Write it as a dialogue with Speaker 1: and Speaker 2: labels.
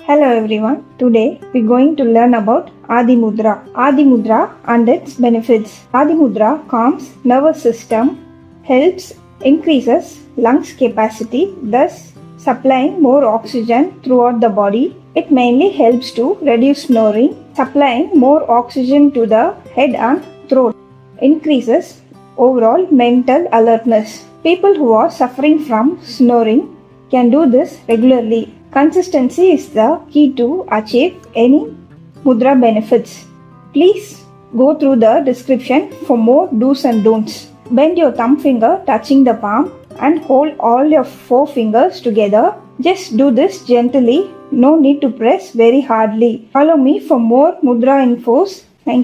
Speaker 1: Hello everyone. Today we're going to learn about Adi Mudra. Adi Mudra and its benefits. Adi Mudra calms nervous system, helps increases lungs capacity, thus supplying more oxygen throughout the body. It mainly helps to reduce snoring, supplying more oxygen to the head and throat. Increases overall mental alertness. People who are suffering from snoring can do this regularly. Consistency is the key to achieve any mudra benefits. Please go through the description for more do's and don'ts. Bend your thumb finger touching the palm and hold all your 4 fingers together. Just do this gently, no need to press very hardly. Follow me for more mudra infos